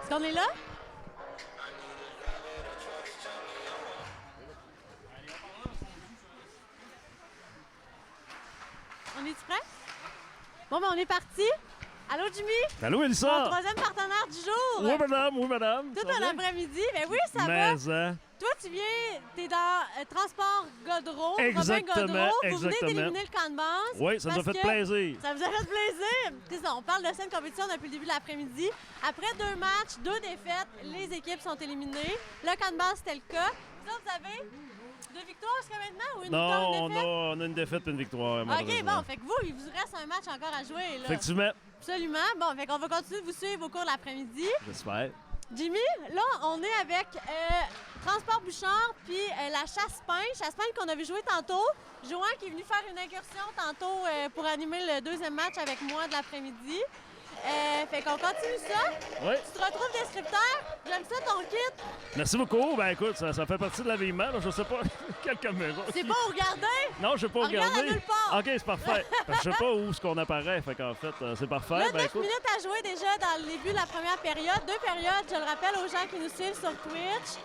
Est-ce qu'on est là? On est-tu prêt? Bon, ben on est parti. Allô, Jimmy? Allô, Mon Elsa? troisième partenaire du jour. Oui, madame, oui, madame. Tout Ça va un bien? après-midi. Ben oui, ça va. Mais, hein? Toi, tu viens, t'es dans Transport Godreau, Robin Exactement, Godreau. Vous venez exactement. d'éliminer le camp de base. Oui, ça nous a parce fait que plaisir. Ça vous a fait plaisir. C'est ça, on parle de scène compétition depuis le début de l'après-midi. Après 2 matchs, 2 défaites, les équipes sont éliminées. Le camp de base, c'était le cas. Vous autres, vous avez 2 victoires jusqu'à maintenant ou une victoire, Non, une défaite? on a une défaite et une victoire, OK, malheureusement. bon, fait que vous, il vous reste un match encore à jouer, là. Effectivement, Absolument. Bon, fait qu'on va continuer de vous suivre au cours de l'après-midi. j'espère. Jimmy, là, on est avec Transport Bouchard puis la chasse-peigne. Chasse-peigne qu'on avait joué tantôt. Johan qui est venu faire une incursion tantôt pour animer le deuxième match avec moi de l'après-midi. Fait qu'on continue ça. Oui. Tu te retrouves descripteur. J'aime ça, ton kit. Merci beaucoup. Ben écoute, ça fait partie de l'habillement. là. Je sais pas quelle caméra. C'est bon, regardez. Non, je sais pas Regarde à regarder. nulle part. OK, c'est parfait. Parce que je sais pas où ce qu'on apparaît. Fait qu'en fait, c'est parfait. Là, Ben 9 écoute. minutes à jouer déjà dans le début de la première période. 2 périodes, je le rappelle aux gens qui nous suivent sur Twitch.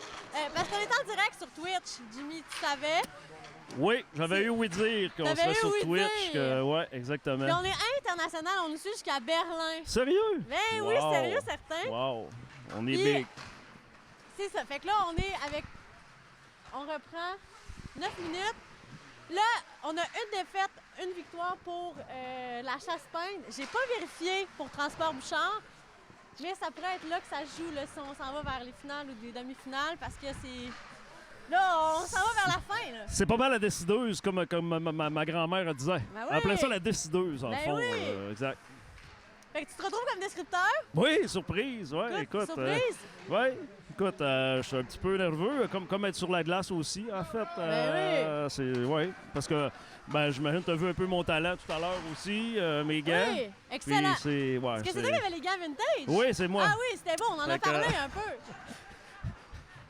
Parce qu'on est en direct sur Twitch, Jimmy, tu savais. Oui, j'avais eu ouï dire qu'on T'avais serait eu sur ouï Twitch. dire. Ouais, exactement. Puis on est international, on nous suit jusqu'à Berlin. Sérieux? Ben oui, Wow. sérieux, certain. Wow. On est Puis- big. C'est ça. Fait que là, on est avec. On reprend 9 minutes. Là, on a une défaite, une victoire pour la chasse-peigne. J'ai pas vérifié pour Transport Bouchard, mais ça pourrait être là que ça se joue là, si on s'en va vers les finales ou les demi-finales parce que c'est. Là, on s'en va vers la fin, là. C'est pas mal la décideuse, comme ma grand-mère disait. Ben oui. Elle appelait ça la décideuse, en Ben fond. oui. Exact. Fait que tu te retrouves comme descripteur. Oui, surprise. Ouais, écoute. Surprise. Ouais, écoute, je suis un petit peu nerveux, comme être sur la glace aussi, en fait. C'est, ouais, parce que, ben, j'imagine que tu as vu un peu mon talent tout à l'heure aussi, mes gants. Oui, Puis excellent. c'est, ouais, Est-ce que c'est toi qui avais les gants vintage? Oui, c'est moi. Ah oui, c'était bon, on en a Fait que- parlé un peu.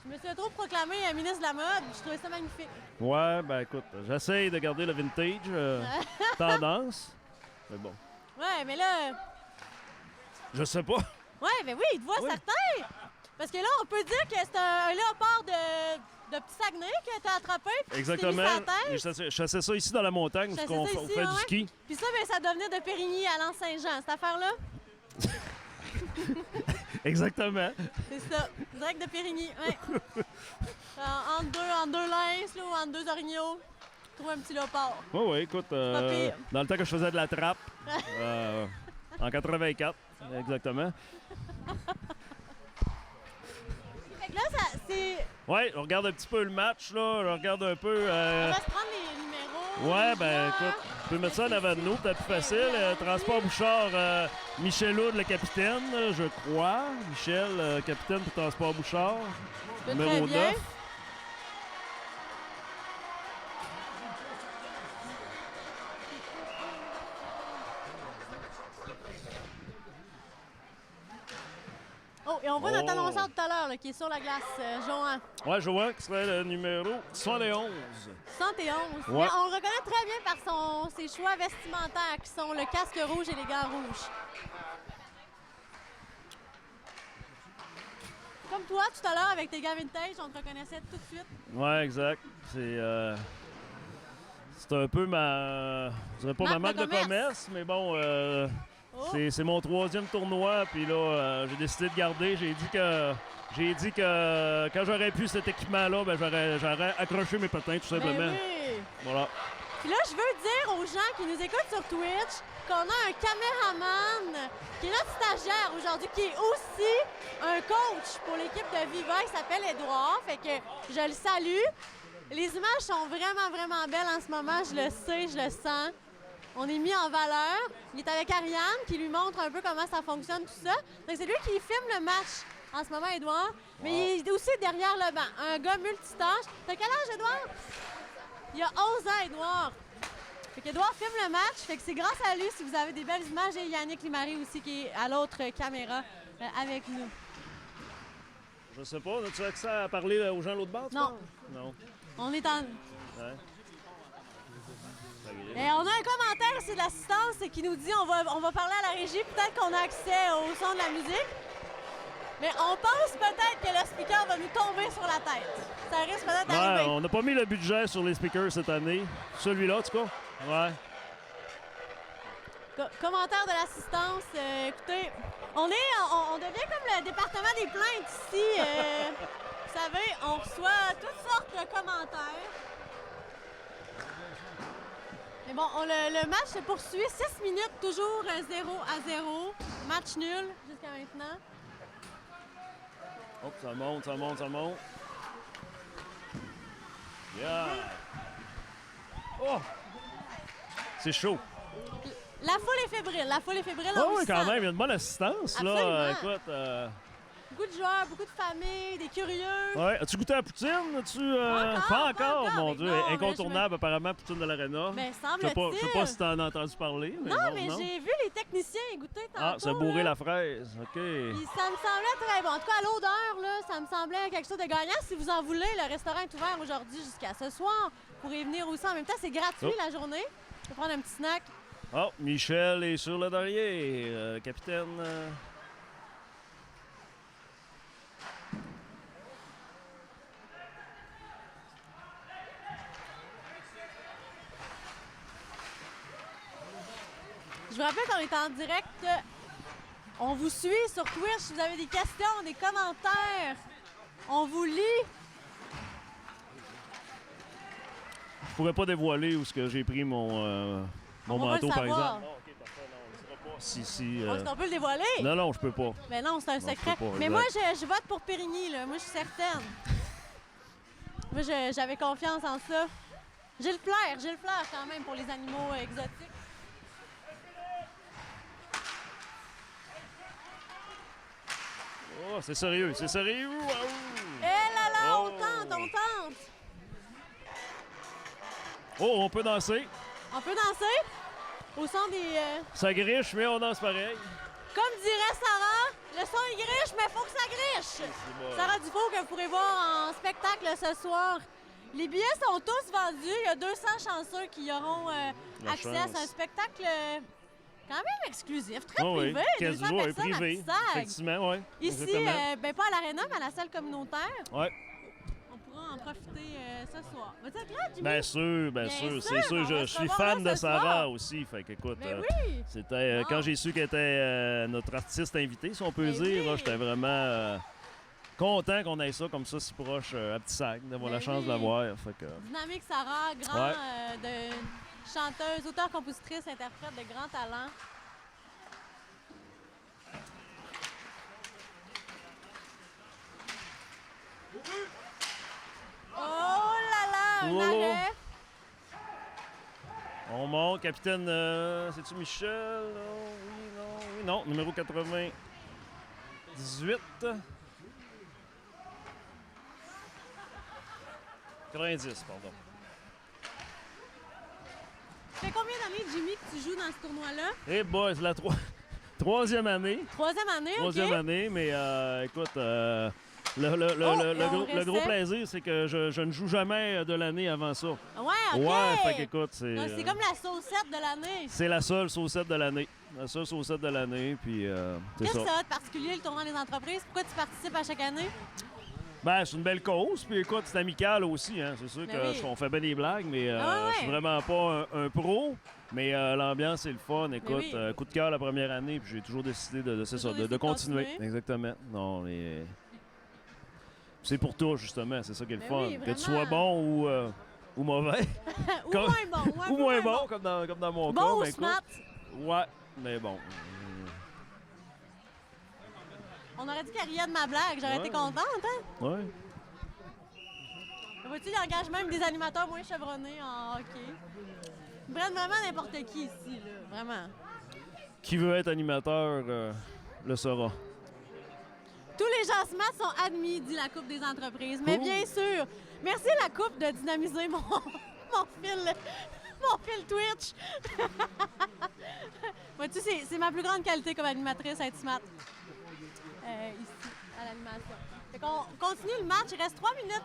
Je me suis trop proclamé ministre de la mode, je trouvais ça magnifique. Ouais, ben écoute, j'essaye de garder le vintage tendance. Mais bon, Ouais, mais là, je sais pas. ouais, mais oui, il te voit Oui. certain. Parce que là, on peut dire que c'est un léopard de petit Saguenay que t'as attrapé. Puis que tu t'es Exactement. mis sur la tête. Je chassais ça ici dans la montagne, Je parce chassais qu'on ça on ici, fait ouais. du ski. Puis ça, ben, ça devenait de Périgny à l'Anse-Saint-Jean, cette affaire-là. Exactement. C'est ça, direct de Périgny, ouais. Entre deux linces, là, ou entre 2 orignaux, trouve un petit léopard. Oui, oui, écoute, pas pire. dans le temps que je faisais de la trappe, en 84, exactement. Fait que là, c'est... Oui, on regarde un petit peu le match, là. Je regarde un peu. On va se prendre les numéros. Ouais, les ben gens. écoute, tu peux mettre ça en avant de nous, peut-être plus facile. Transport Bouchard, Michel Houd, le capitaine, je crois. Michel, capitaine pour Transport Bouchard. Très Numéro bien. 9. Oh, et on voit notre Oh. annonceur tout à l'heure, là, qui est sur la glace, Johan. Ouais, je vois que serait le numéro 71. 71. Ouais. Mais on le reconnaît très bien par ses choix vestimentaires, qui sont le casque rouge et les gants rouges. Comme toi, tout à l'heure, avec tes gants vintage, on te reconnaissait tout de suite. Ouais, exact. C'est un peu je dirais pas ma marque de commerce, mais bon, Oh. c'est mon 3e tournoi, puis là, j'ai décidé de garder. J'ai dit que quand j'aurais pu cet équipement-là, ben j'aurais accroché mes patins, tout simplement. Ben oui. Voilà. Puis là, je veux dire aux gens qui nous écoutent sur Twitch qu'on a un caméraman qui est notre stagiaire aujourd'hui, qui est aussi un coach pour l'équipe de Viva. Il s'appelle Édouard, fait que je le salue. Les images sont vraiment, vraiment belles en ce moment. Je le sais, je le sens. On est mis en valeur. Il est avec Ariane qui lui montre un peu comment ça fonctionne, tout ça. Donc, c'est lui qui filme le match en ce moment, Édouard. Mais il est aussi derrière le banc. Un gars multitâche. T'as quel âge, Édouard? Il y a 11 ans, Édouard. Fait qu'Édouard filme le match. Fait que c'est grâce à lui si vous avez des belles images. Et Yannick Limary aussi qui est à l'autre caméra avec nous. Je sais pas, as-tu accès à parler aux gens de l'autre bord? Non. Non. On est en... Ouais. Et on a un commentaire ici de l'assistance qui nous dit on va parler à la régie. Peut-être qu'on a accès au son de la musique. Mais on pense peut-être que le speaker va nous tomber sur la tête. Ça risque peut-être d'arriver. Ouais, on n'a pas mis le budget sur les speakers cette année. Celui-là, en tout cas. Ouais. Commentaire de l'assistance. Écoutez, on devient comme le département des plaintes ici. Vous savez, on reçoit toutes sortes de commentaires. Mais bon, le match se poursuit. 6 minutes, toujours 0-0. Match nul jusqu'à maintenant. Oh, ça monte, ça monte, ça monte. Yeah! Oh! C'est chaud. La foule est fébrile. La foule est fébrile. Oh, oui, quand même, il y a une bonne assistance. Absolument. Là. Écoute. Beaucoup de joueurs, beaucoup de familles, des curieux. Ouais. As-tu goûté à la poutine? Encore, Pas encore, mon mais Dieu. non, mais Incontournable, apparemment, poutine de l'Arena. Ben, Je semble-t-il. sais pas si t'en as entendu parler. Mais Non, mais j'ai vu les techniciens goûter tantôt. Ah, c'est bourré là. la fraise. OK. Puis ça me semblait très bon. En tout cas, à l'odeur, là, ça me semblait quelque chose de gagnant. Si vous en voulez, le restaurant est ouvert aujourd'hui jusqu'à ce soir. Vous pourrez venir aussi en même temps. C'est gratuit la journée. Vous pouvez prendre un petit snack. Oh, Michel est sur le derrière. Capitaine. Je vous rappelle qu'on est en direct. On vous suit sur Twitch. Si vous avez des questions, des commentaires, on vous lit. Je pourrais pas dévoiler où ce que j'ai pris mon manteau, par exemple. Non, OK, parfait. Non, on ne saura pas si... Est-ce qu'on peut le dévoiler? Non, je peux pas. Mais non, c'est un secret. je peux pas, Mais exact. moi, je vote pour Périgny, là. Moi, je suis certaine. Moi, j'avais confiance en ça. J'ai le flair quand même pour les animaux exotiques. Oh, c'est sérieux, c'est sérieux. Eh là là, Oh. on tente. Oh, on peut danser. On peut danser au son des... Ça griche, mais on danse pareil. Comme dirait Sarah, le son est griche, mais faut que ça griche. Sarah Dufault que vous pourrez voir en spectacle ce soir. Les billets sont tous vendus. Il y a 200 chanceux qui auront accès à un spectacle quand même exclusif, très privé. 200 personnes privé. à Tissac. Effectivement, oui. Ici, pas à l'Arena, mais à la salle communautaire. Oui. On pourra en profiter ce soir. Vas-tu être là, Jimmy? Bien sûr. C'est sûr. on Je va se suis revoir fan là de ce Sarah soir. aussi. Fait qu'écoute, Ben oui! c'était quand j'ai su qu'elle était notre artiste invité, si on peut Ben dire, oui. là, j'étais vraiment content qu'on ait ça comme ça si proche à Petit-Sac, d'avoir Ben la chance oui. de la voir. Fait que, Dynamique Sarah, grand Ouais. de chanteuse, auteure, compositrice, interprète de grand talent. Oh là là, un Oh. arrêt. on monte, capitaine, c'est-tu Michel? Oui, non, numéro 98. « 90, pardon. Ça fait combien d'années, Jimmy, que tu joues dans ce tournoi-là? Eh boy, c'est la troisième année. Troisième année, Troisième OK. année, mais écoute, et on le gros restait. plaisir, c'est que je ne joue jamais de l'année avant ça. Ouais, OK. Ouais, fait qu'écoute, Donc, c'est comme la saucette de l'année. c'est la seule saucette de l'année. La seule saucette de l'année, puis c'est Qu'est-ce ça. que ça a de particulier, le tournoi des entreprises? Pourquoi tu participes à chaque année? Ben, c'est une belle cause, puis écoute, c'est amical aussi, hein. C'est sûr Ben oui. qu'on fait bien des blagues, mais Ah ouais. je suis vraiment pas un pro. Mais l'ambiance, c'est le fun. Écoute, oui. coup de cœur la première année, puis j'ai toujours décidé de continuer. Exactement. Non, mais c'est pour toi, justement. C'est ça qui est le Ben fun. oui, que tu vraiment. sois bon ou mauvais. Ou Comme- moins bon. Ouais, ou moins bon, comme dans mon cas. Bon ou mais écoute, smart. ouais, mais bon. On aurait dit qu'elle riait de ma blague. J'aurais été contente, hein? Ouais. Vois-tu, il engage même des animateurs moins chevronnés en hockey. Ils prennent vraiment n'importe qui ici, là. Vraiment. Qui veut être animateur le saura. Tous les gens smart sont admis, dit la Coupe des entreprises. Mais Cool. bien sûr, merci la Coupe de dynamiser mon fil Twitch. Vois-tu, c'est ma plus grande qualité comme animatrice, être smart. Ici, à l'animation. Fait qu'on continue le match. Il reste 3 minutes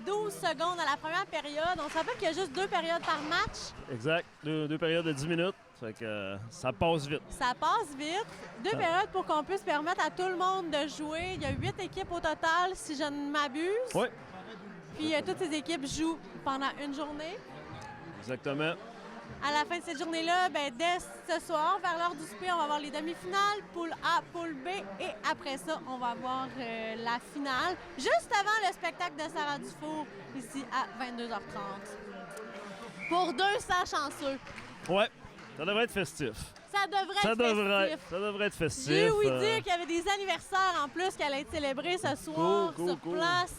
12 secondes à la première période. On se rappelle qu'il y a juste 2 périodes par match. Exact. Deux périodes de 10 minutes. Fait que ça passe vite. Ça passe vite. 2 périodes pour qu'on puisse permettre à tout le monde de jouer. Il y a 8 équipes au total, si je ne m'abuse. Oui. Puis toutes ces équipes jouent pendant une journée. Exactement. À la fin de cette journée-là, ben, dès ce soir, vers l'heure du souper, on va avoir les demi-finales, poule A, poule B, et après ça, on va avoir la finale, juste avant le spectacle de Sarah Dufour, ici à 22h30. Pour 200 chanceux. Ouais, ça devrait être festif. Ça devrait être festif. J'ai ouï dire qu'il y avait des anniversaires en plus qui allaient être célébrés ce soir sur place.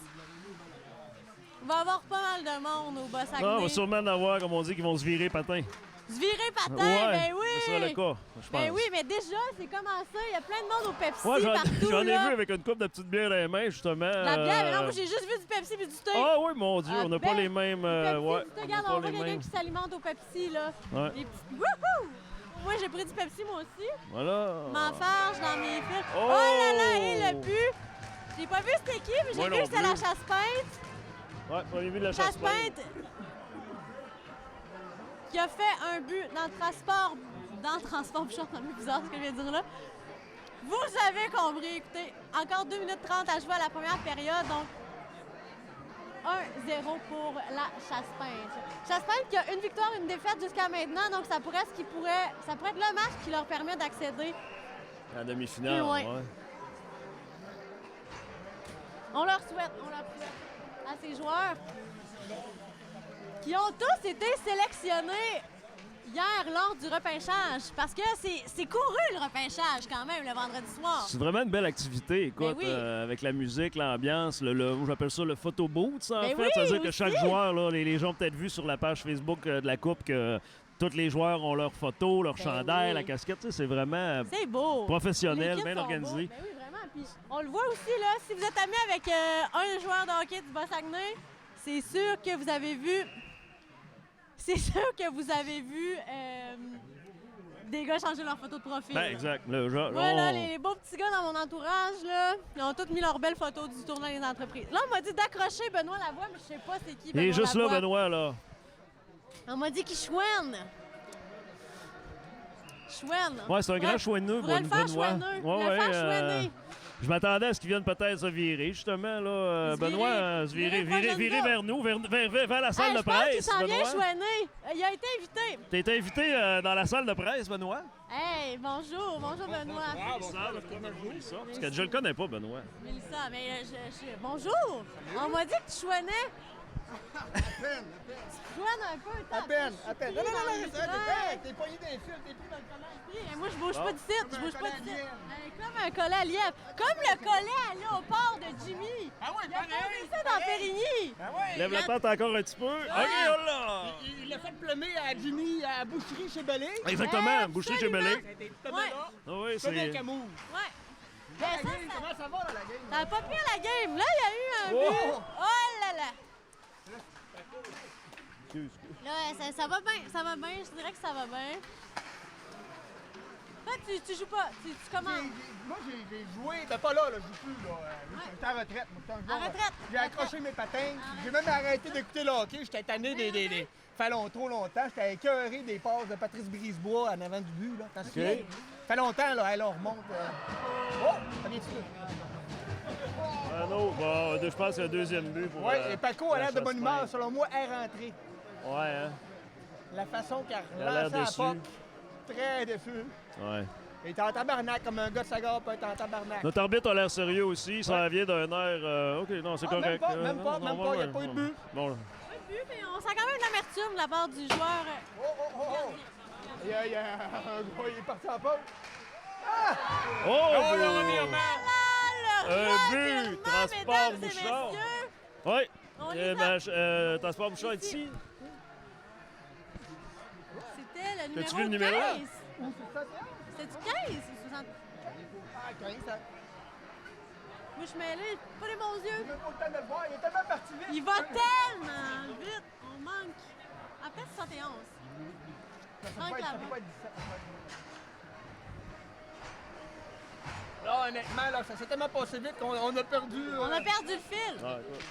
Il va y avoir pas mal de monde au Bas-Saguenay. Non, on va sûrement en avoir, comme on dit, qui vont se virer patin. Se virer patin, ouais, ben oui! Ce sera le cas, je pense. Ben oui, mais déjà, c'est commencé. Il y a plein de monde au Pepsi Ouais, partout. j'en ai là. vu avec une coupe de petites bières dans les mains, justement. La bière, mais non, moi j'ai juste vu du Pepsi et du thé. Ah oui, mon Dieu, on n'a pas les mêmes... Pepsi, ouais, du thé, on regarde, n'a on pas voit les quelqu'un mêmes. qui s'alimente au Pepsi, là. Ouais. Des petits... Wouhou! Moi, j'ai pris du Pepsi, moi aussi. Voilà. M'enfarge dans mes fils. Oh! Oh là là, et le but! J'ai pas vu c'était qui, mais j'ai Moi vu non que c'était la plus. chasse-peinte. Ouais, on a vu de la chasse-peinte. Chasse-peinte qui a fait un but dans le transport. Dans le transport, je suis en train de bizarre ce que je viens de dire là. Vous avez compris, écoutez, encore 2 minutes 30 à jouer à la première période, donc 1-0 pour la Chasse-Peinte. Chasse-Peinte qui a une victoire, une défaite jusqu'à maintenant, donc ça pourrait être le match qui leur permet d'accéder. En demi-finale, Plus loin. ouais. On leur souhaite à ces joueurs qui ont tous été sélectionnés hier lors du repêchage, parce que c'est couru le repêchage quand même le vendredi soir. C'est vraiment une belle activité, écoute, Ben oui. avec la musique, l'ambiance, j'appelle ça le photo booth, en Ben fait. oui, Ça veut dire que aussi. chaque joueur, là, les gens ont peut-être vu sur la page Facebook de la Coupe que tous les joueurs ont leurs photos, leur Ben chandail, oui. la casquette. Tu sais, c'est vraiment C'est beau. professionnel, Les kits bien sont organisé. beaux. Ben oui, vraiment. Puis on le voit aussi, là, si vous êtes ami avec un joueur de hockey du Bas-Saguenay, c'est sûr que vous avez vu... C'est sûr que vous avez vu des gars changer leur photo de profil. Ben, exact. Là, Voilà, les beaux petits gars dans mon entourage, là, ils ont tous mis leurs belles photos du tournoi des entreprises. Là, on m'a dit d'accrocher Benoît Lavoie, mais je sais pas c'est qui Il est Benoît juste là, Lavoie. Benoît, là. On m'a dit qu'il chouine. Chouine. Ouais, c'est un grand chouineux, Faudrait le faire Benoît. chouineux. Le faire chouiner. Je m'attendais à ce qu'il vienne peut-être se virer, justement, là. Se Benoît, virer. se virer, Virer virer vers nous, vers la salle Hey, de je pense qu'il presse, s'en vient Benoît. chouiner. Il a été invité. T'as été invité dans la salle de presse, Benoît? Hey, bonjour Benoît. Parce que je le connais pas, Benoît. Mélissa, mais bonjour. On m'a dit que tu chouinais. À peine. Tu chouines un peu, À peine. Non, ça Ouais. dépend. T'es poigné d'un fil, t'es pris dans le collège. Moi, je bouge pas d'ici, je bouge pas collet à d'ici. lièvre. Comme un collet à lièvre. Comme le collet à léopard de Jimmy. Ah oui, Il a posé ça dans Périgny. Ah ouais. Lève la tête encore un petit peu. OK, oh là! Il l'a fait plumer à Jimmy à Boucherie chez Belé. Exactement, boucher chez absolument. Belé. T'es Ouais. là. Ah oui, C'est bien c'est... Camus. Ouais. Ben, La ça, game, ça, comment ça va, là, la game? ça a pas pris à la game. Là, il y a eu un Oh. but. Oh là là. Là, ça va bien, je dirais que ça va bien. Toi, tu joues pas, tu commences. Moi, j'ai joué, ben pas là, je joue plus, là. J'étais en retraite. Moi, j'étais un joueur, retraite. J'ai accroché mes patins. J'ai même arrêté d'écouter le hockey. J'étais tanné des fait trop longtemps. J'étais écœuré des passes de Patrice Brisebois en avant du but, là. T'en souviens? Fait longtemps, là, elle, on remonte. Oh! Ça vient-tu, là? non, bon, je pense que c'est le deuxième but pour... Oui, et Paco a la l'air de bonne Chasse-Peinte. humeur, selon moi, est rentré. Ouais, hein? La façon qu'il a Il a l'air relancé la déçu. puck, très déçu. Ouais. Il est en tabarnak, comme un gars de Sagar peut être en tabarnak. Notre arbitre a l'air sérieux aussi. Ça vient d'un air... OK, non, c'est Ah, même correct. pas, même pas, non, même ouais, pas, il n'y a ouais, pas eu de ouais. but. Bon, Pas de but, mais on sent quand même de l'amertume de la part du joueur. Oh, oh, oh, oh! Il y a un gars, il est parti en pause. oh, le but! revirement! Le Un revirement, but! Transport mesdames et Bouchard. messieurs. Oui. On les a. Transport Bouchard est ici. C'était le numéro T'as-tu vu le numéro? 15. Où c'est ça, tiens? C'était du 15 ou 60? Ah, 15, ça. Moi, je mêlée. Pas les bons J'ai yeux. même pas le temps de le voir, il est tellement parti vite. Il va tellement vite. On manque. Après 71. Ça peut Manque pas être- la ça peut main. pas être 17. Là, honnêtement, là, ça s'est tellement passé vite qu'on a perdu. On a perdu le fil. Ah, écoute.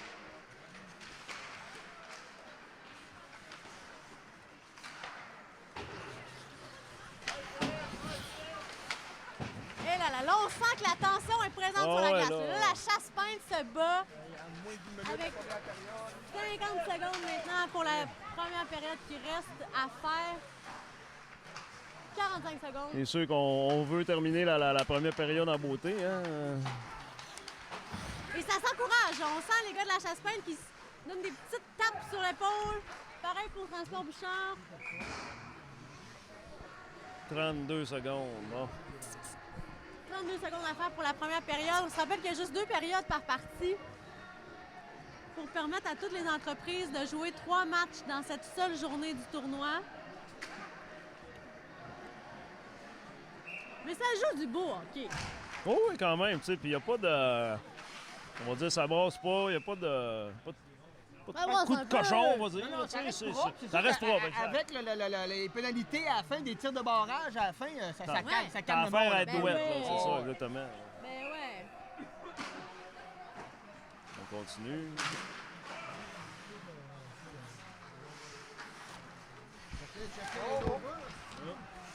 que la tension est présente sur la glace. Là, la chasse-peinte se bat avec 50 secondes maintenant pour la première période qui reste à faire. 45 secondes. C'est sûr qu'on veut terminer la première période en beauté. Hein? Et ça s'encourage. On sent les gars de la chasse-peinte qui se donnent des petites tapes sur l'épaule. Pareil pour Transport Bouchard. 32 secondes. Bon. 32 secondes à faire pour la première période. On se rappelle qu'il y a juste 2 périodes par partie pour permettre à toutes les entreprises de jouer 3 matchs dans cette seule journée du tournoi. Mais ça joue du beau hockey. Oh oui, quand même, tu sais, puis il n'y a pas de... On va dire, ça brasse pas, il n'y a pas de... Pas de coup de cochon, on va dire. Non, tu sais, ça reste propre. C'est ça sûr reste que, propre. Exact. avec les pénalités à la fin, des tirs de barrage à la fin, ça calme, ça T'as calme le affaire monde. à être Ben douette, oui. là, c'est ça, exactement. Ben ouais. On continue.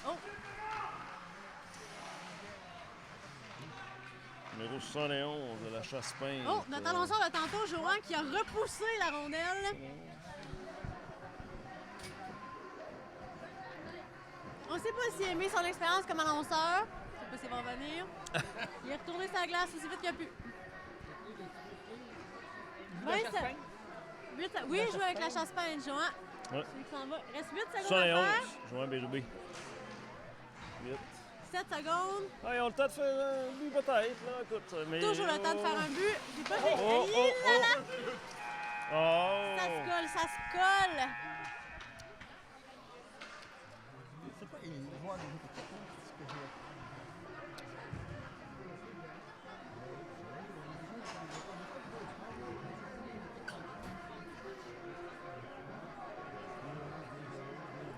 Oh, Numéro 71 de la chasse-peinte. oh, notre annonceur de tantôt, Johan, qui a repoussé la rondelle. On sait pas s'il a aimé son expérience comme annonceur. Je sais pas s'il va revenir. Il est retourné sa glace aussi vite qu'il a pu. Oui, il joue avec la chasse-peinte, Johan. Ouais. Celui qui s'en va. Il reste 8 secondes à 71, faire. Joël BGB. 8. 7 secondes. Ah, ils ont le temps de faire un but peut-être, là, écoute. Mais... Toujours le temps de faire un but. J'ai pas fait. Oh, oh, Hi, là, là. Oh! Ça se colle, ça se colle. C'est pas les joueurs de jeu c'est ce que je...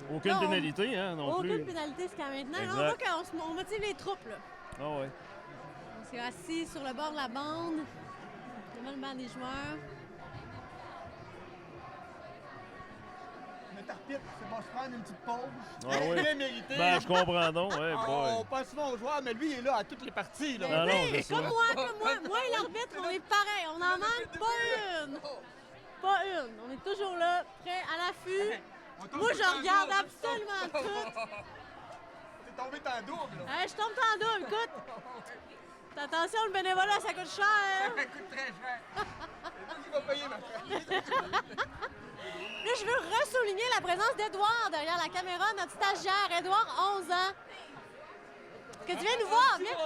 Aucune Non, pénalité, hein, non plus. Aucune pénalité jusqu'à maintenant. Là, Exact. on voit qu'on motive les troupes. Là. Ah ouais. On s'est assis sur le bord de la bande, devant le banc des joueurs. Le tarpite, c'est bon, se prendre une petite pause. Ah oui. Bien mérité. Ben, je comprends donc, ouais, On boy. pense souvent aux joueurs, mais lui, il est là à toutes les parties. Là. Ah non, Oui, c'est ça. comme moi. Moi et l'arbitre, on est pareil. On n'en manque pas une. Pas une. On est toujours là, prêts à l'affût. Moi, je regarde absolument tout. T'es tombé en double. Là. Hey, je tombe en double, écoute. Fais attention, le bénévolat, ça coûte cher. Ça coûte très cher. C'est toi qui vas payer, ma frère. Là, je veux ressouligner la présence d'Edouard derrière la caméra, notre stagiaire, Edouard, 11 ans. Que tu viens nous voir, viens.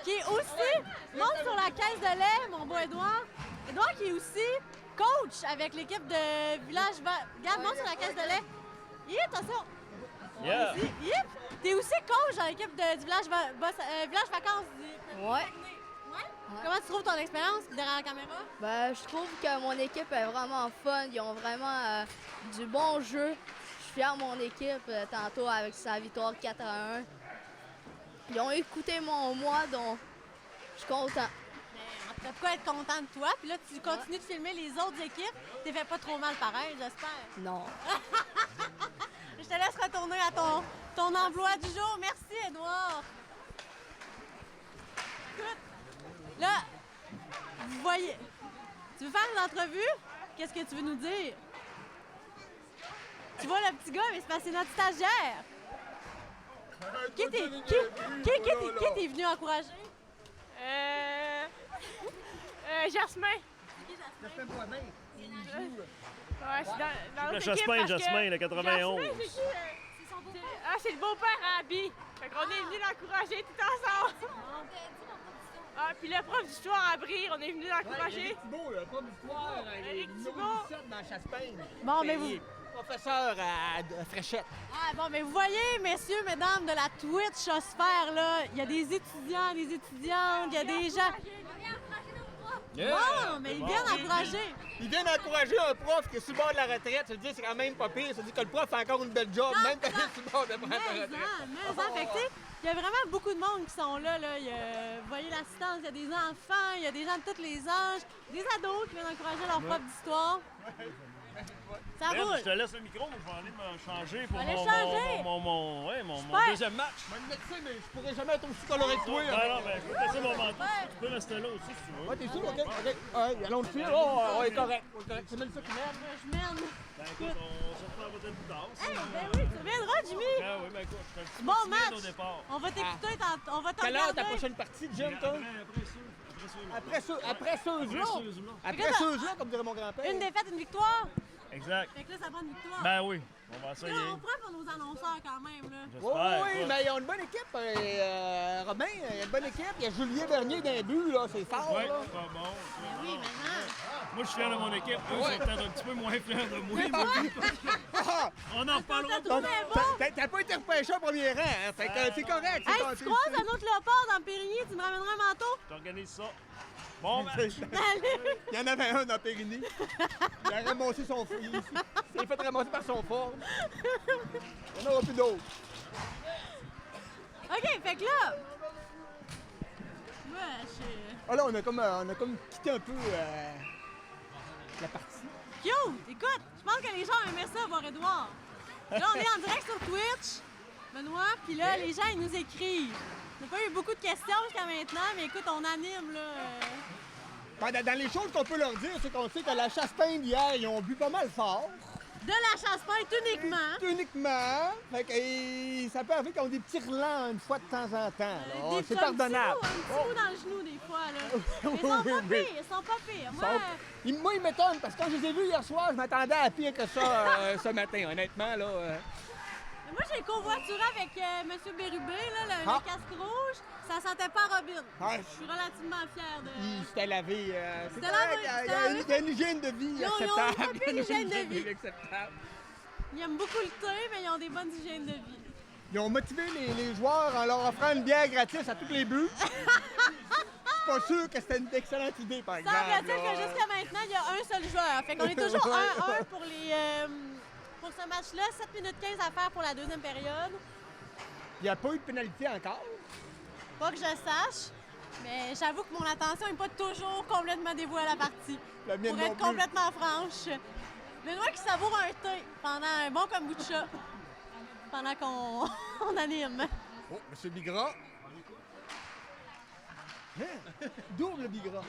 Qui est aussi, monte sur la caisse de lait, mon beau Edouard. Edouard qui est aussi coach avec l'équipe de Village Regarde, monte sur la caisse de lait. Yip, attention. Yeah. Yip, t'es aussi coach dans l'équipe du Village, Village Vacances. Ouais. Ouais? Comment tu trouves ton expérience derrière la caméra? Ben, je trouve que mon équipe est vraiment fun. Ils ont vraiment du bon jeu. Je suis fier de mon équipe tantôt avec sa victoire 4-1. Ils ont écouté mon moi, donc je suis content. En tout cas, de quoi être content de toi. Puis là, tu continues de filmer les autres équipes. T'es fait pas trop mal pareil, j'espère. Non. Je te laisse retourner à ton emploi du jour. Merci, Edouard. Écoute, là, vous voyez, tu veux faire une entrevue? Qu'est-ce que tu veux nous dire? Tu vois le petit gars, mais c'est parce que c'est notre stagiaire. Qui t'es venu encourager? Jasmin. J'espère pas bien. Il joue. Ouais, c'est dans Le notre équipe Jasmin, parce que Jasmin, le 91. Jasmin, c'est qui? C'est le beau-père à Abby. Fait qu'on est venu l'encourager tout ensemble. Ah, puis le prof d'histoire à Brie, on est venu l'encourager. Éric Thibault, le prof d'histoire, Éric numéro Thibault. 17 dans Chasse-Peine. Bon, mais C'est vous... professeur à Fréchette. Ah, bon, mais vous voyez, messieurs, mesdames, de la Twitch-osphère, là, il y a des étudiants, des étudiantes, il y a des gens... Bon, mais ils viennent encourager. Il vient d'encourager un prof qui est sur le bord de la retraite. Ça veut dire que c'est quand même pas pire. Ça veut dire que le prof fait encore une belle job, même quand il est sur le bord de la retraite. Fait que, tu sais, il y a vraiment beaucoup de monde qui sont là. Vous voyez l'assistance, il y a des enfants, il y a des gens de tous les âges, des ados qui viennent encourager leur prof d'histoire. Ça Ben, roule. je te laisse le micro, mais je vais aller me changer pour Allez mon changer. deuxième match. Je vais le médecin, mais je pourrais jamais être aussi coloré que toi. Ben non, ben, je vais te laisser mon manteau. Ouais. Tu peux rester là aussi si tu veux. Ouais, t'es sûr? OK. Ouais, allons le fil. Oh, ouais, correct. C'est même ça qui mène. Je mène. Ben écoute, on se reprend peut-être plus tard. Hey, ben oui, tu reviendras, Jimmy. Ben oui, ben écoute, je suis un petit peu Bon timide match. au départ. On va t'écouter, on va te Quelle heure ta regarder. prochaine partie de gym, toi? Après ceux-là. Après ceux-là. Après ceux-là, comme dirait mon grand-père. Une défaite, une victoire. Exact. Fait que là, ça prend une victoire. Ben oui, on va essayer. Là, on prend pour nos annonceurs quand même, là. Oui, J'espère. oui, écoute. mais ils ont une bonne équipe. Robin, il y a une bonne équipe. Il y a Julien Bernier d'un but, là. C'est fort, Ouais, là. c'est pas bon. Ben oui, maintenant. Moi, je suis fier de mon équipe. Eux Ouais. sont peut-être un petit peu moins fiers de moi. mais Ah! on en reparlera T'as plus trouvé tard. bon? T'as pas été repêché au premier rang, hein? Fait que c'est correct. c'est Hey, ton- si tu croises un autre léopard dans le Périgny, tu me ramèneras un manteau? J'organise ça. Bon, ben, Salut! Il y en avait un dans Périgny. Il a ramassé son fils. Il s'est fait ramasser par son forme. Il n'y en aura plus d'autres. OK, fait que là... Moi, je... Ah là, on a comme quitté un peu la partie. Cute! Écoute, je pense que les gens aimaient ça, voir Edouard. Là, on est en direct sur Twitch, Benoît, puis là, les gens, ils nous écrivent. On n'a pas eu beaucoup de questions jusqu'à maintenant, mais écoute, on anime, là. Ben, dans les choses qu'on peut leur dire, c'est qu'on sait que la chasse-pinte hier, ils ont bu pas mal fort. De la chasse-pinte uniquement. Uniquement. Fait que ça peut arriver qu'ils ont des petits relents une fois de temps en temps. là. Des C'est petits pardonnable. mous, un petit mot dans le genou, des fois, là. Mais ils sont Oui, pas oui. pires, ils sont pas pires. Moi, Moi, ils m'étonnent parce que quand je les ai vus hier soir, je m'attendais à pire que ça ce matin, honnêtement. Là, moi j'ai covoituré avec M. Bérubé, là, Ah. le casque rouge. Ça sentait pas Robin. Ah, Je suis relativement fière de... il s'était lavé. C'est C'était correct, lavé, il y a- c'était il y a lavé. il y a une hygiène de vie Ils ont acceptable. une bonne hygiène de vie. acceptable. Ils aiment beaucoup le thé, mais ils ont des bonnes hygiènes de vie. Ils ont motivé les joueurs en leur offrant une bière gratis à tous les buts. Je suis pas sûr que c'était une excellente idée, par exemple. Semble-t-il là. que jusqu'à maintenant, il y a un seul joueur. Fait qu'on est toujours 1-1 pour pour ce match-là. 7 minutes 15 à faire pour la deuxième période. Il n'y a pas eu de pénalité encore. Pas que je sache, mais j'avoue que mon attention n'est pas toujours complètement dévouée à la partie. La mienne Pour non être plus. complètement franche. Benoît qui savoure un thé pendant un bon kombucha. Pendant qu'on on anime. Oh, M. Bigra. Hein? Double Bigra.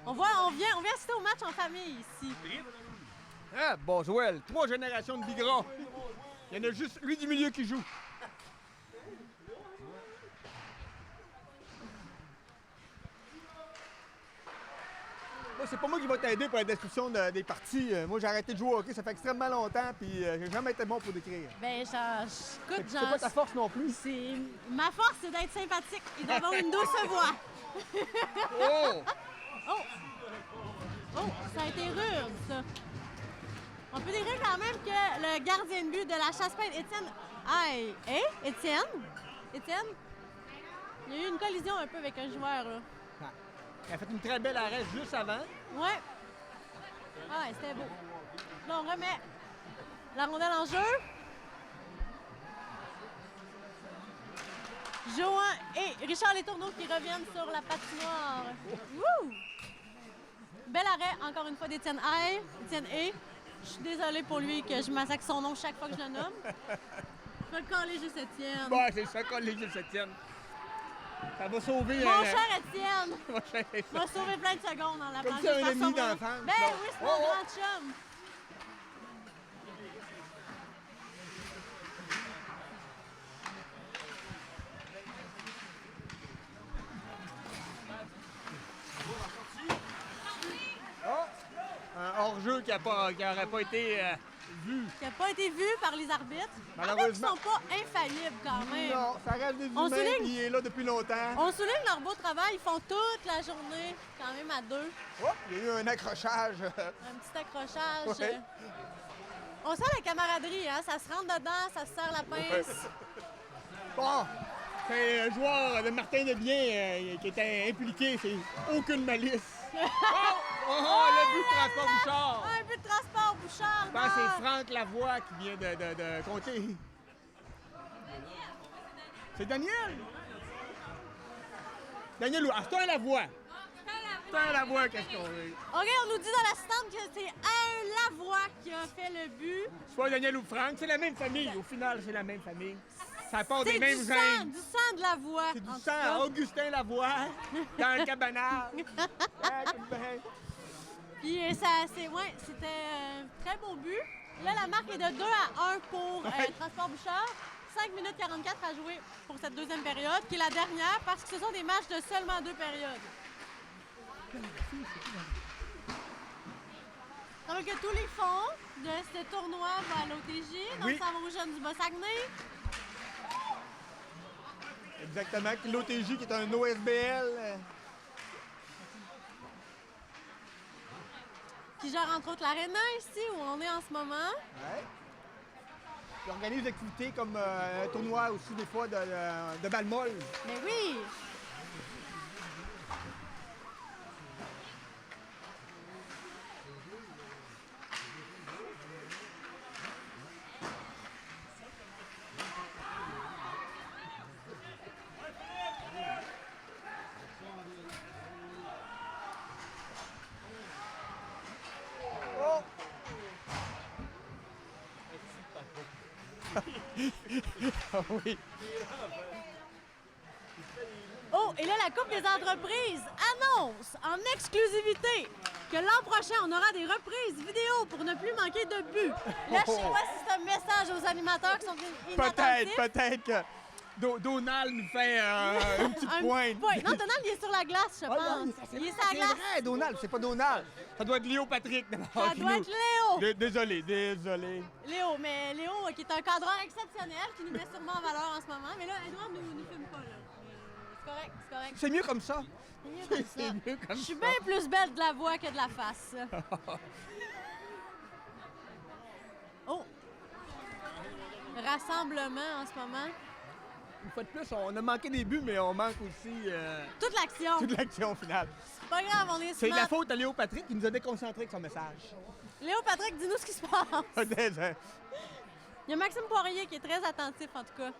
On vient assister au match en famille ici. Ah, bon, Joël, 3 générations de Bigra. Il y en a juste lui du milieu qui joue. Moi, c'est pas moi qui va t'aider pour la description des parties. Moi, j'ai arrêté de jouer au hockey, ça fait extrêmement longtemps, puis j'ai jamais été bon pour décrire. Ben, écoute, C'est pas ta force non plus. ma force, c'est d'être sympathique et d'avoir une douce voix. Oh! Oh, ça a été rude, ça. On peut dire quand même que le gardien de but de la chasse-pinte, Étienne... Étienne? Étienne? Il y a eu une collision un peu avec un joueur, là. Elle a fait une très belle arrêt juste avant. Ouais. Ah ouais, c'était beau. Là, on remet la rondelle en jeu. Johan et Richard Letourneau qui reviennent sur la patinoire. Wouh! Bel arrêt, encore une fois, d'Étienne A. Étienne E. Je suis désolée pour lui que je massacre son nom chaque fois que je le nomme. Je vais le caler juste Étienne. Bon, c'est ça qu'on les septième. Ça va sauver Mon cher Étienne! Mon cher Étienne. Ça va sauver plein de secondes dans la Comme bande. si un J'espère ami que ça va. d'enfance, Ben là. oui, c'est Oh, mon oh. grand chum. Un hors-jeu qui n'aurait pas été vu. Qui n'a pas été vu par les arbitres. Malheureusement. Ils sont pas infaillibles quand même. Non, ça reste des On humains, souligne- puis il est là depuis longtemps. On souligne leur beau travail. Ils font toute la journée, quand même à deux. Oh, il y a eu un accrochage. Un petit accrochage. Ouais. On sent la camaraderie, hein? Ça se rentre dedans, ça se serre la pince. Bon, c'est un joueur de Martin Devien qui était impliqué, c'est aucune malice. Le but de transport Bouchard. Un but de transport, Bouchard. Je pense que c'est Franck Lavoie qui vient de compter. C'est Daniel? Daniel ou Aston Lavoie? Augustin Lavoie qui a scoré. OK, on nous dit dans l'assistante que c'est un Lavoie qui a fait le but. Soit Daniel ou Franck, c'est la même famille. Au final, c'est la même famille. Ça part C'est des mêmes du sang gènes. de Lavoie. C'est du en tout sang cas. à Augustin Lavoie dans le cabanage. Ah, c'est bien. Puis c'était un très beau but. Là, la marque est de 2-1 pour Transport Bouchard. 5 minutes 44 à jouer pour cette deuxième période, qui est la dernière, parce que ce sont des matchs de seulement 2 périodes. Donc, tous les fonds de ce tournoi vont à l'OTJ, donc Oui. ça va aux jeunes du Bas-Saguenay. Exactement. L'OTJ qui est un OSBL. Qui gère entre autres l'Arena ici, où on est en ce moment. Ouais. Qui organise des activités comme un tournoi aussi des fois de balle molle. Mais oui! Oh! Ah oui. Oh, et là, la Coupe des entreprises annonce en exclusivité que l'an prochain, on aura des reprises vidéo pour ne plus manquer de but. Là, je sais pas si c'est un message aux animateurs qui sont inattentifs. Peut-être que Donald nous fait une petite Un pointe. point. Non, Donald, il est sur la glace, je Ah, pense. non, Il est sur la c'est glace. vrai, Donald, c'est pas Donald. Ça doit être Léo Patrick d'abord. Ça qui doit nous- être Léo. Désolé. Léo, mais Léo, qui est un cadreur exceptionnel, qui nous met sûrement en valeur en ce moment. Mais là, Edouard nous filme pas, là. C'est correct, c'est correct. C'est mieux comme ça. C'est mieux comme ça. C'est mieux comme Je suis ça. bien plus belle de la voix que de la face. Oh! Rassemblement en ce moment. Une fois de plus, on a manqué des buts, mais on manque aussi Toute l'action. toute l'action finale. C'est pas grave, on est C'est de smart. la faute à Léo Patrick qui nous a déconcentrés avec son message. Léo Patrick, dis-nous ce qui se passe. Désolé. Il y a Maxime Poirier qui est très attentif, en tout cas.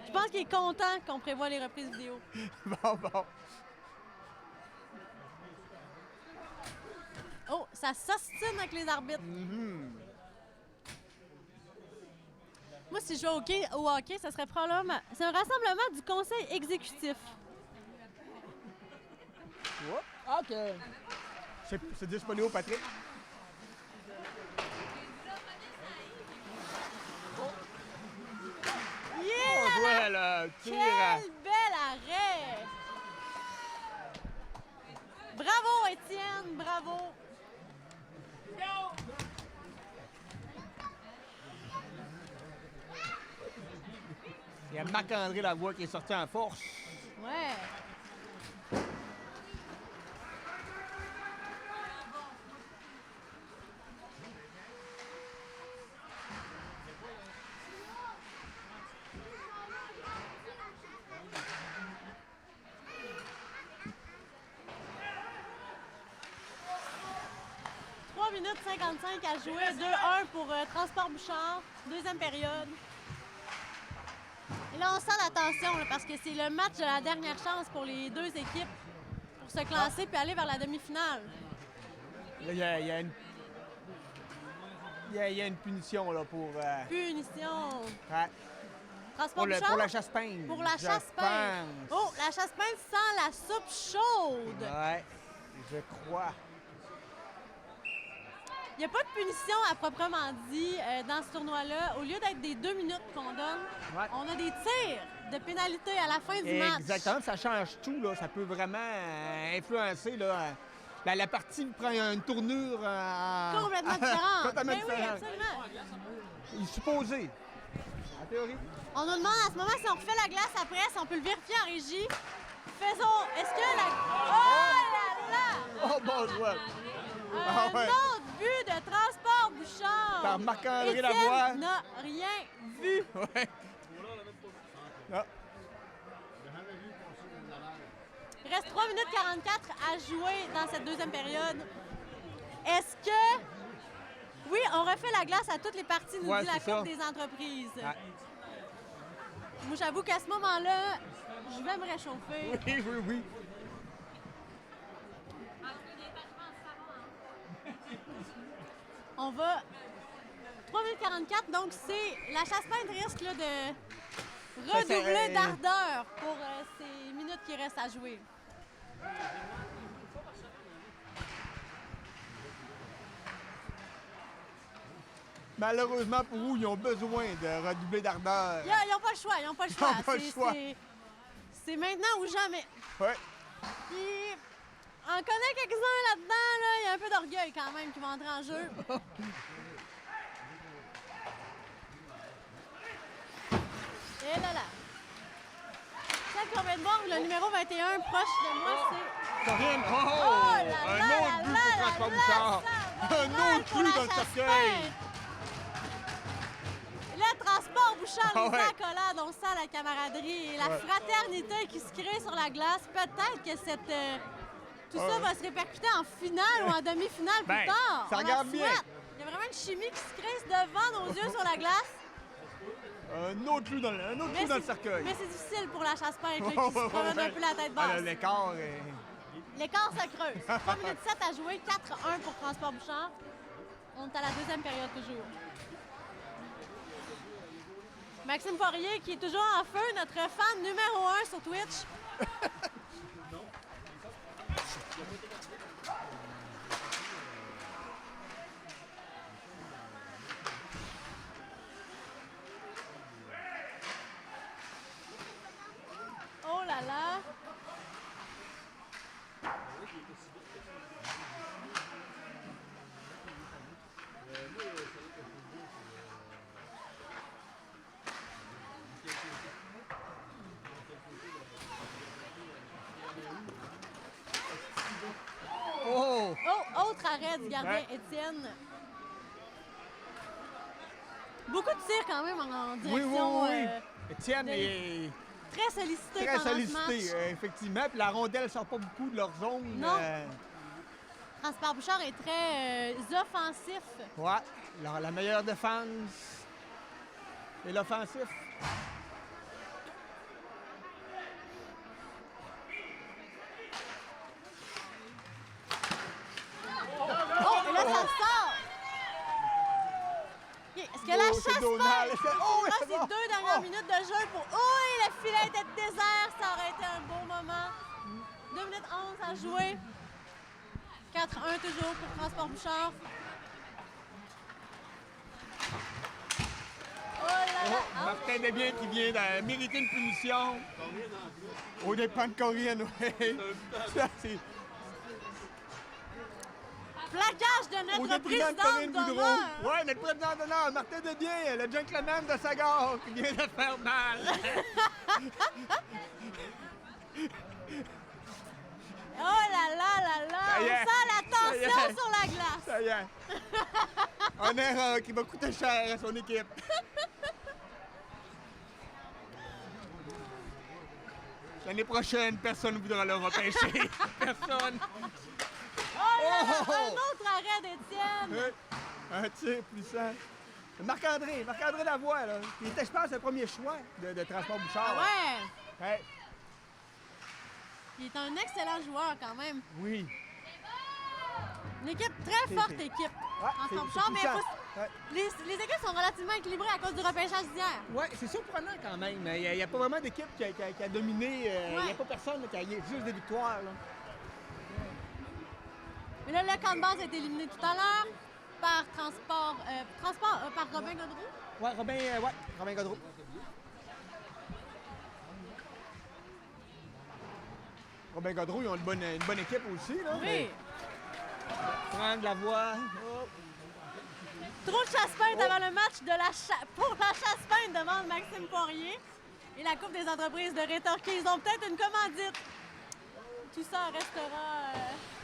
Je pense qu'il est content qu'on prévoit les reprises vidéo. Bon. Oh, ça s'ostine avec les arbitres. Moi, si je joue au hockey, ça serait probablement... C'est un rassemblement du conseil exécutif. OK. C'est juste pas Léo Patrick. Yeah! On voit le tir. Quel bel arrêt! Bravo, Étienne, bravo! Il y a Marc-André Lavoie qui est sorti en force. Ouais. « 3 minutes 55 à jouer, 2-1 pour Transport Bouchard, deuxième période. Et là, on sent la tension là, parce que c'est le match de la dernière chance pour les deux équipes pour se classer puis aller vers la demi-finale. Là, il y a une punition là, pour, Punition. ouais, Transport pour Bouchard? pour la chasse-peigne. Pour la je chasse-peigne. pense. Oh, la chasse-peigne sent la soupe chaude. Ouais, je crois. Il n'y a pas de punition à proprement dit dans ce tournoi-là. Au lieu d'être des 2 minutes qu'on donne, Ouais. on a des tirs de pénalité à la fin du match. Exactement, ça change tout. Là. Ça peut vraiment influencer. Là, la partie prend une tournure Complètement différente. Complètement Ben oui, différente. absolument. Il est supposé. En théorie. On nous demande en ce moment si on refait la glace après, si on peut le vérifier en régie. Faisons. Est-ce que la. Oh là là! Oh, bon joueur. Un ouais. autre but de Transport Bouchard. Par Marc-André Étienne Lavoie. n'a rien vu. Ouais. Ah. Il reste 3 minutes 44 à jouer dans cette deuxième période. Est-ce que... Oui, on refait la glace à toutes les parties, nous Ouais, dit la c'est ça. Coupe des entreprises. Ouais. Moi, j'avoue qu'à ce moment-là, je vais me réchauffer. Oui. on va 3 minutes 44, donc c'est la chasse-pinte risque là, de redoubler d'ardeur pour ces minutes qui restent à jouer. Malheureusement pour vous, ils ont besoin de redoubler d'ardeur. Ils n'ont pas le choix, ils n'ont pas le choix. Ils ont pas le choix. C'est maintenant ou jamais. Ouais. Puis, on connaît quelques-uns là-dedans, là, il y a un peu d'orgueil quand même qui va entrer en jeu. Et là là. Celle qu'on vient de voir, le numéro 21, proche de moi, c'est... Corinne, Oh là un là autre but pour François Bouchard. Un autre but dans le cercueil. Le transport Bouchard, Ah les ouais. accolades, on sent la camaraderie et la Ouais. fraternité qui se crée sur la glace. Peut-être que tout ça va se répercuter en finale ou en demi-finale plus Ben, tard. ça On regarde en bien. souhaite. Il y a vraiment une chimie qui se crée devant nos yeux sur la glace. Un autre clou dans le cercueil. Mais c'est difficile pour la chasse-pinte là, qui se promène un peu la tête Ah, basse. l'écart est... L'écart se creuse. 3 minutes 7 à jouer, 4-1 pour Transport Bouchard. On est à la deuxième période toujours. Maxime Poirier qui est toujours en feu, notre fan numéro 1 sur Twitch. Oh là là! Oh! Oh, autre arrêt du gardien Ouais. Étienne. Beaucoup de tirs quand même en Oui, direction. oui, oui. Étienne est Très sollicité très pendant ce match. sollicité, effectivement. Puis la rondelle sort pas beaucoup de leur zone. Non. Transport Bouchard est très offensif. Ouais. La meilleure défense et l'offensif. Oh, et là, ça sort! OK, est-ce que la Oh, c'est chasse Donald. passe? Oh, Ah, c'est c'est bon. 2 dernières Oh. minutes de jeu pour... Oh, le filet était désert, ça aurait été un beau moment. 2 minutes 11 à jouer. 4-1 toujours pour Transport Bouchard. Oh là là! Oh, Martin Desbiens qui vient de mériter une punition. Au dépens de Corinne, oui. Ça, c'est Plaquage de au notre détriment de présidente Corinne Boudreau. d'honneur. Oui, notre président d'honneur, Martin Desbiens, le gentleman de Sagar, qui vient de faire mal. Oh là là là là! Ça On y est. sent la Ça y est. tension sur la glace. Ça y est. Une erreur qui va coûter cher à son équipe. L'année prochaine, personne ne voudra le repêcher. Personne. Oh là là! Oh! Un autre arrêt d'Étienne. Oui. Un tir puissant. Marc-André Lavoie, là. Il était, je pense, le premier choix de Transport Bouchard. Ah ouais! Ouais. Il est un excellent joueur quand même. Oui. Une équipe très forte équipe. Ouais, Transport c'est Bouchard, mais puissant. faut- Ouais. les équipes sont relativement équilibrées à cause du repêchage d'hier. Ouais, c'est surprenant quand même. Il n'y a pas vraiment d'équipe qui a dominé. Il n'y a pas personne là, qui a juste des victoires. Là. Mais là, le camp de base a été éliminé tout à l'heure par par Robin Godreau. Ouais, Robin Godreau. Robin Godreau, ils ont une bonne équipe aussi. Là, Oui. Franck Lavoie. Oh. Trop de chasse-pinte avant le match pour la chasse-pinte, demande Maxime Poirier. Et la Coupe des entreprises de rétorquer. Ils ont peut-être une commandite. Tout ça restera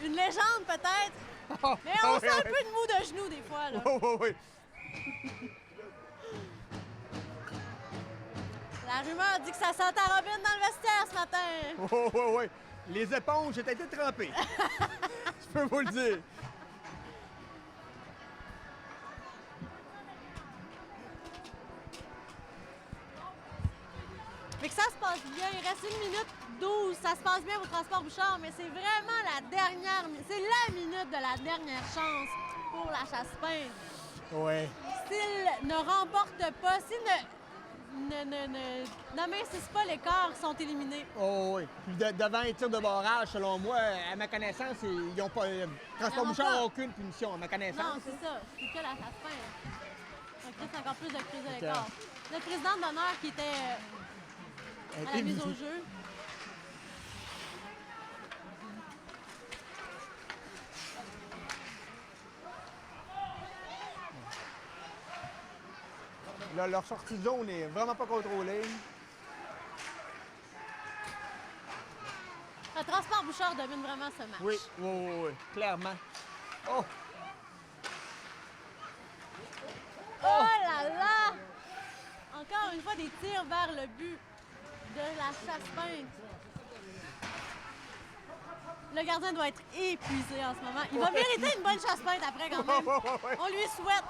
une légende peut-être. Mais on sent un peu de mou de genoux des fois. Là. Oui. La rumeur dit que ça sent à Robin dans le vestiaire ce matin. Oui. Les éponges étaient été trempées. Je peux vous le dire. Fait que ça se passe bien. Il reste 1 minute 12. Ça se passe bien au Transport Bouchard, mais c'est vraiment c'est la minute de la dernière chance pour la chasse-pinte. Ouais. S'ils ne remportent pas, s'ils n'amincissent pas l'écart, ils sont éliminés. Oh oui. Puis devant les tirs de barrage, selon moi, à ma connaissance, ils n'ont pas. Transport Ils en ont Bouchard pas. n'a aucune punition, à ma connaissance. Non, c'est ça. C'est que la chasse-pain. Ça crée encore plus de crise de l'écart. Notre présidente d'honneur qui était à la mise au jeu. Là, leur sortie de zone n'est vraiment pas contrôlée. Le Transport Bouchard domine vraiment ce match. Oui, oui, oui, oui, clairement. Oh! Oh là là! Encore une fois, des tirs vers le but de la chasse-pain. Le gardien doit être épuisé en ce moment. Il va mériter une bonne chasse-pain après quand même. On lui souhaite.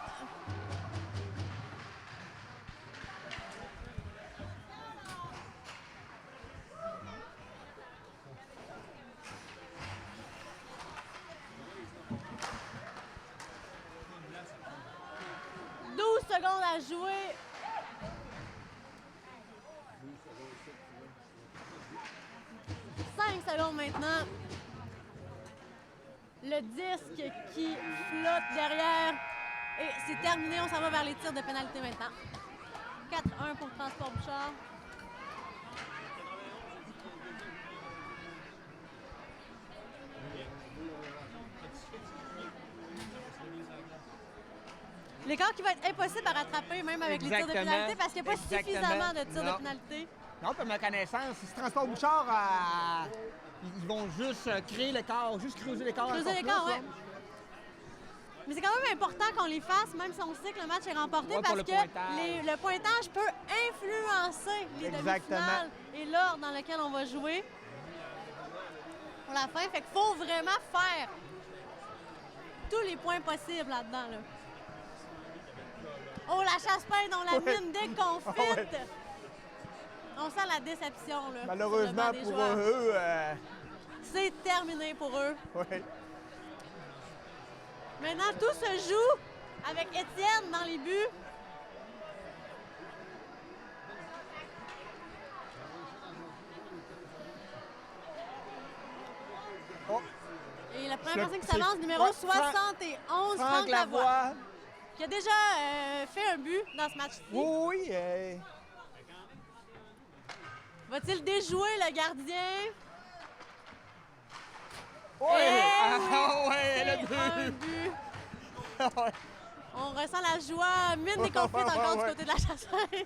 Secondes à jouer. Cinq secondes maintenant. Le disque qui flotte derrière. Et c'est terminé. On s'en va vers les tirs de pénalité maintenant. 4-1 pour Transport Bouchard. L'écart qui va être impossible à rattraper, même avec les tirs de pénalité, parce qu'il n'y a pas suffisamment de tirs de pénalité. Non, pour ma connaissance, si Transport Bouchard, ils vont juste créer l'écart, juste creuser l'écart. Creuser l'écart, oui. Mais c'est quand même important qu'on les fasse, même si on sait que le match est remporté, parce que le pointage peut influencer les demi-finales et l'ordre dans lequel on va jouer pour la fin. Fait qu'il faut vraiment faire tous les points possibles là-dedans. Là. Oh, la chasse-pain, on la mine déconfite! On sent la déception. Là, malheureusement pour eux... C'est terminé pour eux. Oui. Maintenant, tout se joue avec Étienne dans les buts. Oh. Et la première personne qui s'avance, numéro 71, Franck Lavoie, qui a déjà fait un but dans ce match-ci. Oui, Va-t-il déjouer le gardien? Oui! Le but! On ressent la joie, mine déconfite encore du côté de la chasse-pain.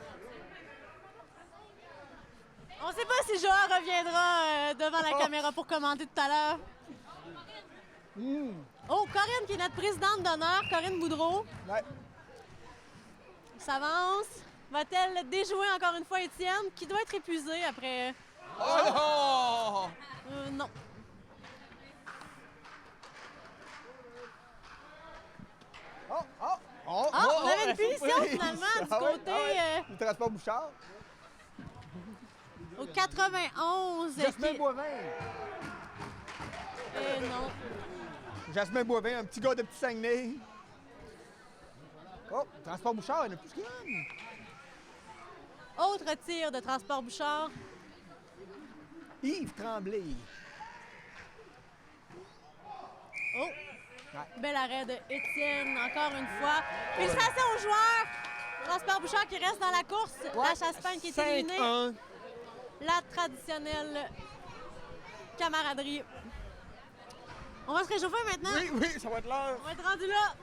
On ne sait pas si Joa reviendra devant la caméra pour commenter tout à l'heure. Oh, Corinne, qui est notre présidente d'honneur, Corinne Boudreau. Ouais. S'avance. Va-t-elle déjouer encore une fois Étienne, qui doit être épuisé après... Oh non! Non. On avait une punition finalement du côté... Du Transport Bouchard. Au 91. Jasmin Boivin. Non. Jasmin Boivin, un petit gars de Petit Saguenay. Oh, Transport Bouchard, il y en a plus qu'il y en a. Autre tir de Transport Bouchard. Yves Tremblay. Oh! Bel arrêt de Étienne, encore une fois. Félicitations aux joueurs! Transport Bouchard qui reste dans la course. La chasse-pain qui est éliminée. 5-1. La traditionnelle camaraderie. On va se réchauffer maintenant. Oui, ça va être l'heure. On va être rendu là.